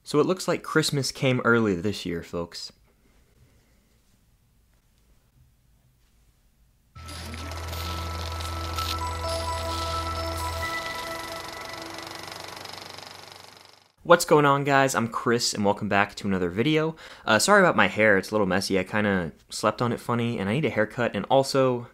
So it looks like Christmas came early this year, folks. What's going on, guys? I'm Chris and welcome back to another video. Sorry about my hair, it's a little messy. I kind of slept on it funny and I need a haircut, and also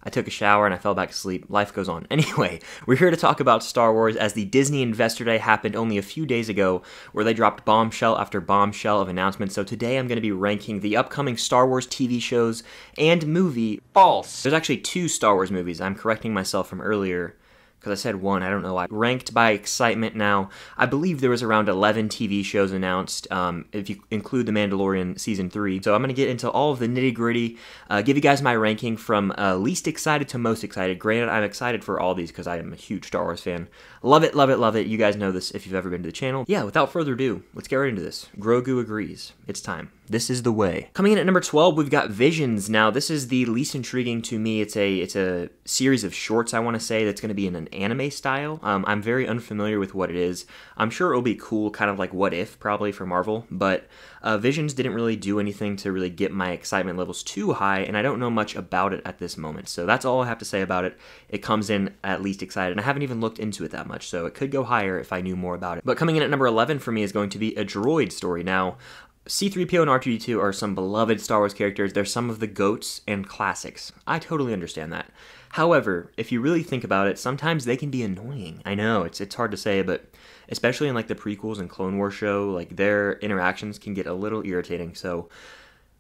I took a shower and I fell back to sleep. Life goes on. Anyway, we're here to talk about Star Wars as the Disney Investor Day happened only a few days ago, where they dropped bombshell after bombshell of announcements. So today I'm going to be ranking the upcoming Star Wars TV shows and movie. False! There's actually 2 Star Wars movies. I'm correcting myself from earlier, because I said 1, I don't know why. Ranked by excitement now. I believe there was around 11 TV shows announced, if you include The Mandalorian Season 3. So I'm going to get into all of the nitty-gritty, give you guys my ranking from least excited to most excited. Granted, I'm excited for all these because I am a huge Star Wars fan. Love it, love it, love it. You guys know this if you've ever been to the channel. Yeah, without further ado, let's get right into this. Grogu agrees. It's time. This is the way. Coming in at number 12, we've got Visions. Now, this is the least intriguing to me. It's a series of shorts, I want to say, that's going to be in an anime style. I'm very unfamiliar with what it is. I'm sure it'll be cool, kind of like What If, probably, for Marvel, but Visions didn't really do anything to really get my excitement levels too high, and I don't know much about it at this moment. So that's all I have to say about it. It comes in at least excited, and I haven't even looked into it that much, so it could go higher if I knew more about it. But coming in at number 11 for me is going to be A Droid Story. Now, C-3PO and R2-D2 are some beloved Star Wars characters. They're some of the GOATs and classics. I totally understand that. However, if you really think about it, sometimes they can be annoying. I know, it's hard to say, but especially in like the prequels and Clone Wars show, like their interactions can get a little irritating. So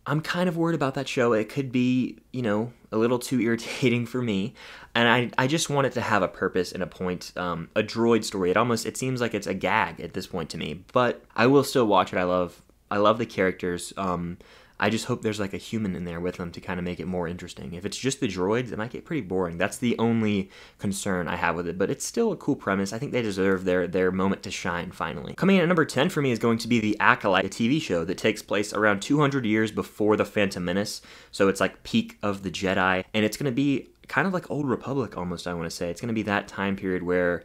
I'm kind of worried about that show. It could be, you know, a little too irritating for me, and I just want it to have a purpose and a point. A droid story, it seems like it's a gag at this point to me, but I will still watch it. I love the characters. I just hope there's like a human in there with them to kind of make it more interesting. If it's just the droids, it might get pretty boring. That's the only concern I have with it, but it's still a cool premise. I think they deserve their moment to shine, finally. Coming in at number 10 for me is going to be The Acolyte, a TV show that takes place around 200 years before The Phantom Menace, so it's like peak of the Jedi, and it's going to be kind of like Old Republic almost, I want to say. It's going to be that time period where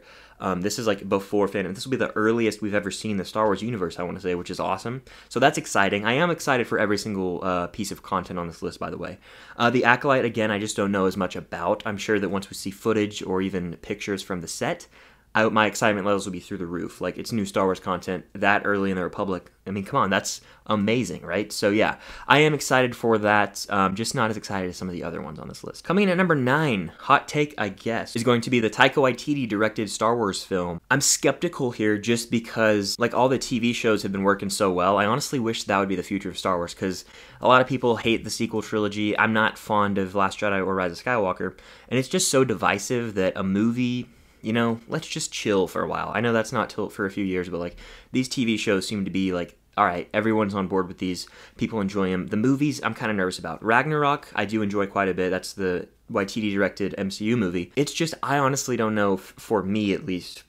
this is like before Phantom. This will be the earliest we've ever seen the Star Wars universe, I want to say, which is awesome. So that's exciting. I am excited for every single piece of content on this list, by the way. The Acolyte, again, I just don't know as much about. I'm sure that once we see footage or even pictures from the set, my excitement levels will be through the roof. Like, it's new Star Wars content that early in the Republic. I mean, come on, that's amazing, right? So yeah, I am excited for that, just not as excited as some of the other ones on this list. Coming in at number 9, hot take, I guess, is going to be the Taika Waititi directed Star Wars film. I'm skeptical here just because, like, all the TV shows have been working so well. I honestly wish that would be the future of Star Wars, because a lot of people hate the sequel trilogy. I'm not fond of Last Jedi or Rise of Skywalker, and it's just so divisive that a movie, you know, let's just chill for a while. I know that's not till for a few years, but like these TV shows seem to be like, all right, everyone's on board with these. People enjoy them. The movies, I'm kind of nervous about. Ragnarok, I do enjoy quite a bit. That's the Waititi-directed MCU movie. It's just, I honestly don't know, for me at least,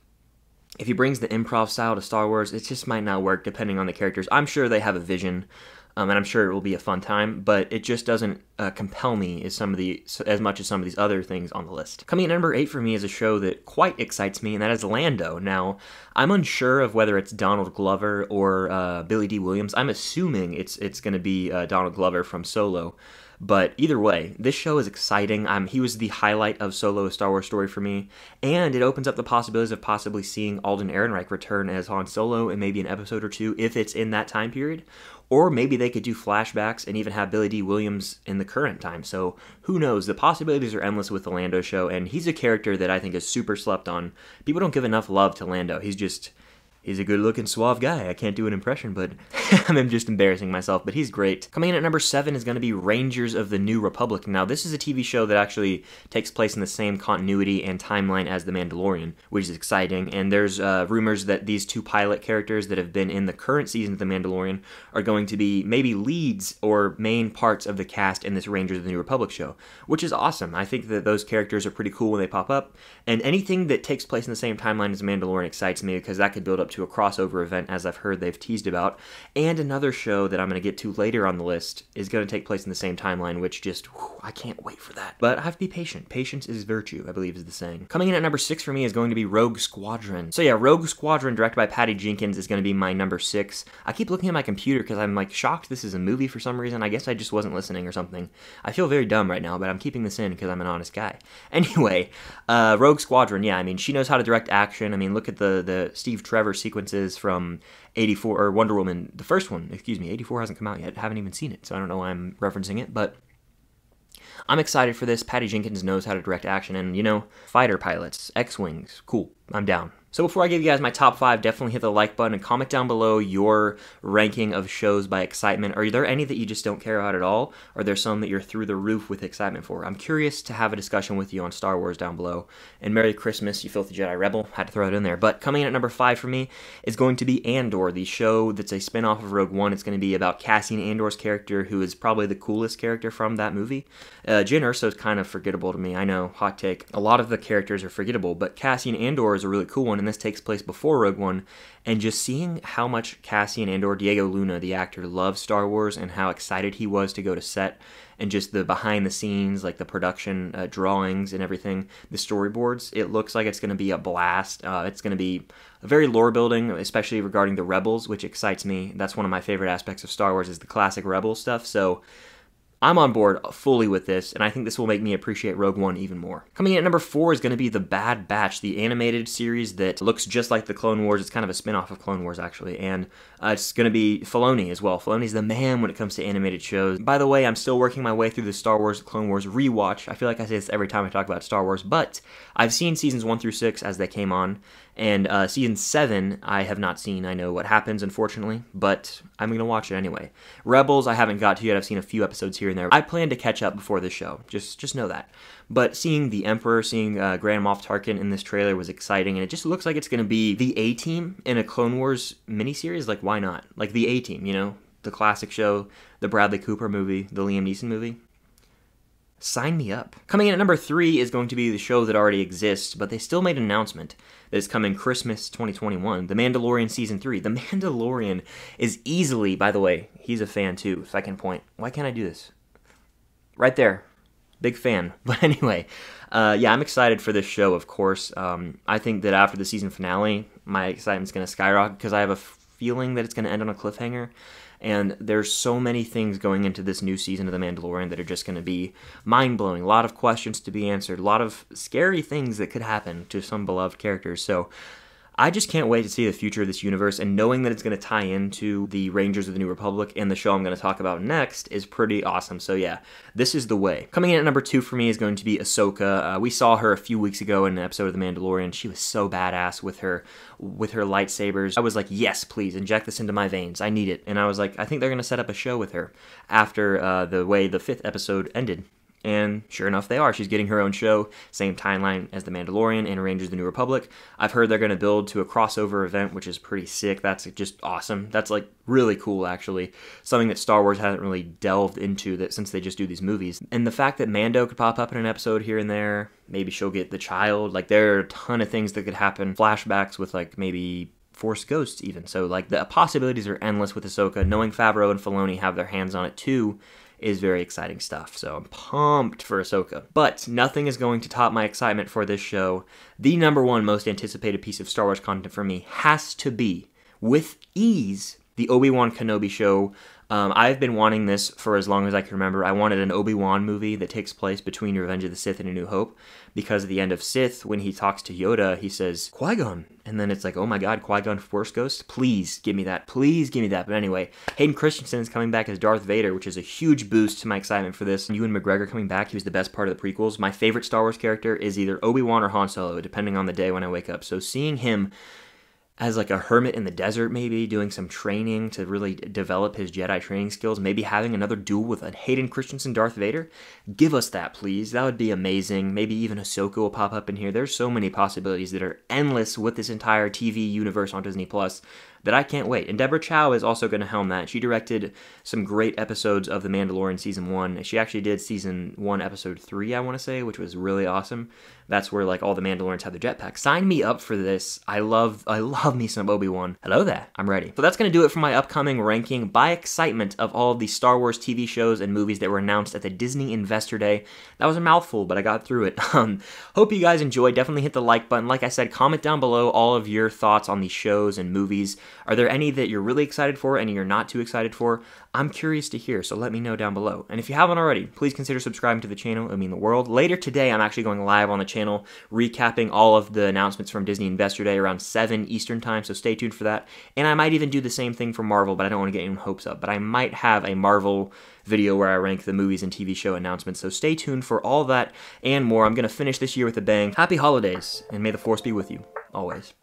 if he brings the improv style to Star Wars, it just might not work depending on the characters. I'm sure they have a vision, and I'm sure it will be a fun time, but it just doesn't compel me as much as some of these other things on the list. Coming in at number 8 for me is a show that quite excites me, and that is Lando. Now, I'm unsure of whether it's Donald Glover or Billy D. Williams. I'm assuming it's going to be Donald Glover from Solo. But either way, this show is exciting. He was the highlight of Solo: A Star Wars Story for me, and it opens up the possibilities of possibly seeing Alden Ehrenreich return as Han Solo in maybe an episode or 2 if it's in that time period. Or maybe they could do flashbacks and even have Billy D. Williams in the current time. So who knows? The possibilities are endless with the Lando show, and he's a character that I think is super slept on. People don't give enough love to Lando. He's a good-looking, suave guy. I can't do an impression, but I'm just embarrassing myself, but he's great. Coming in at number 7 is going to be Rangers of the New Republic. Now, this is a TV show that actually takes place in the same continuity and timeline as The Mandalorian, which is exciting, and there's rumors that these 2 pilot characters that have been in the current season of The Mandalorian are going to be maybe leads or main parts of the cast in this Rangers of the New Republic show, which is awesome. I think that those characters are pretty cool when they pop up, and anything that takes place in the same timeline as The Mandalorian excites me because that could build up to a crossover event, as I've heard they've teased about. And another show that I'm going to get to later on the list is going to take place in the same timeline, which just, I can't wait for that. But I have to be patient. Patience is virtue, I believe is the saying. Coming in at number 6 for me is going to be Rogue Squadron. So yeah, Rogue Squadron, directed by Patty Jenkins, is going to be my number 6. I keep looking at my computer because I'm like shocked this is a movie for some reason. I guess I just wasn't listening or something. I feel very dumb right now, but I'm keeping this in because I'm an honest guy. Anyway, Rogue Squadron, yeah, I mean, she knows how to direct action. I mean, look at the Steve Trevor sequences from 84, or Wonder Woman, the first one, 84 hasn't come out yet. Haven't even seen it, so I don't know why I'm referencing it, but I'm excited for this. Patty Jenkins knows how to direct action, and, you know, fighter pilots, X-Wings, cool, I'm down. So before I give you guys my top 5, definitely hit the like button and comment down below your ranking of shows by excitement. Are there any that you just don't care about at all? Or are there some that you're through the roof with excitement for? I'm curious to have a discussion with you on Star Wars down below. And Merry Christmas, you filthy Jedi Rebel. Had to throw it in there. But coming in at number 5 for me is going to be Andor, the show that's a spin-off of Rogue One. It's going to be about Cassian Andor's character, who is probably the coolest character from that movie. Jyn Erso is kind of forgettable to me. I know, hot take. A lot of the characters are forgettable, but Cassian Andor is a really cool one, and this takes place before Rogue One, and just seeing how much Cassian Andor, Diego Luna, the actor, loves Star Wars, and how excited he was to go to set, and just the behind the scenes, like the production drawings and everything, the storyboards, it looks like it's going to be a blast. It's going to be a very lore building, especially regarding the Rebels, which excites me. That's one of my favorite aspects of Star Wars, is the classic Rebel stuff, so I'm on board fully with this, and I think this will make me appreciate Rogue One even more. Coming in at number 4 is going to be The Bad Batch, the animated series that looks just like the Clone Wars. It's kind of a spin-off of Clone Wars, actually, and it's going to be Filoni as well. Filoni's the man when it comes to animated shows. By the way, I'm still working my way through the Star Wars Clone Wars rewatch. I feel like I say this every time I talk about Star Wars, but I've seen seasons 1 through 6 as they came on, and season 7 I have not seen. I know what happens, unfortunately, but I'm going to watch it anyway. Rebels I haven't got to yet. I've seen a few episodes here and there. I plan to catch up before this show. Just know that. But seeing the Emperor, seeing Grand Moff Tarkin in this trailer was exciting, and it just looks like it's going to be the A-Team in a Clone Wars miniseries. Like, why not? Like the A-Team, you know? The classic show, the Bradley Cooper movie, the Liam Neeson movie. Sign me up. Coming in at number 3 is going to be the show that already exists, but they still made an announcement that is coming Christmas 2021, The Mandalorian Season 3. The Mandalorian is easily, by the way, he's a fan too, second point. Why can't I do this? Right there. Big fan. But anyway, yeah, I'm excited for this show, of course. I think that after the season finale, my excitement's going to skyrocket because I have a feeling that it's going to end on a cliffhanger. And there's so many things going into this new season of The Mandalorian that are just going to be mind-blowing. A lot of questions to be answered. A lot of scary things that could happen to some beloved characters. So I just can't wait to see the future of this universe, and knowing that it's going to tie into the Rangers of the New Republic and the show I'm going to talk about next is pretty awesome. So yeah, this is the way. Coming in at number 2 for me is going to be Ahsoka. We saw her a few weeks ago in an episode of The Mandalorian. She was so badass with her lightsabers. I was like, yes, please, inject this into my veins. I need it. And I was like, I think they're going to set up a show with her after the way the 5th episode ended. And sure enough, they are. She's getting her own show, same timeline as The Mandalorian and Rangers of the New Republic. I've heard they're going to build to a crossover event, which is pretty sick. That's just awesome. That's like really cool, actually. Something that Star Wars hasn't really delved into that since they just do these movies. And the fact that Mando could pop up in an episode here and there, maybe she'll get the child. Like, there are a ton of things that could happen. Flashbacks with like maybe Force Ghosts even. So like the possibilities are endless with Ahsoka. Knowing Favreau and Filoni have their hands on it too is very exciting stuff, so I'm pumped for Ahsoka. But nothing is going to top my excitement for this show. The number 1 most anticipated piece of Star Wars content for me has to be, with ease, the ObiWan Kenobi show. I've been wanting this for as long as I can remember. I wanted an Obi-Wan movie that takes place between Revenge of the Sith and A New Hope, because at the end of Sith, when he talks to Yoda, he says, Qui-Gon, and then it's like, oh my god, Qui-Gon Force Ghost? Please give me that. Please give me that. But anyway, Hayden Christensen is coming back as Darth Vader, which is a huge boost to my excitement for this. Ewan McGregor coming back, he was the best part of the prequels. My favorite Star Wars character is either Obi-Wan or Han Solo, depending on the day when I wake up. So seeing him as like a hermit in the desert, maybe doing some training to really develop his Jedi training skills, maybe having another duel with a Hayden Christensen Darth Vader. Give us that, please. That would be amazing. Maybe even Ahsoka will pop up in here. There's so many possibilities that are endless with this entire TV universe on Disney+. that I can't wait. And Deborah Chow is also going to helm that. She directed some great episodes of The Mandalorian Season 1. She actually did Season 1, Episode 3, I want to say, which was really awesome. That's where, like, all the Mandalorians have their jetpacks. Sign me up for this. I love me some Obi-Wan. Hello there. I'm ready. So that's going to do it for my upcoming ranking by excitement of all of the Star Wars TV shows and movies that were announced at the Disney Investor Day. That was a mouthful, but I got through it. Hope you guys enjoyed. Definitely hit the like button. Like I said, comment down below all of your thoughts on these shows and movies. Are there any that you're really excited for, any you're not too excited for? I'm curious to hear, so let me know down below. And if you haven't already, please consider subscribing to the channel. It would mean the world. Later today, I'm actually going live on the channel, recapping all of the announcements from Disney Investor Day around 7 Eastern Time, so stay tuned for that. And I might even do the same thing for Marvel, but I don't want to get anyone hopes up. But I might have a Marvel video where I rank the movies and TV show announcements, so stay tuned for all that and more. I'm going to finish this year with a bang. Happy holidays, and may the Force be with you, always.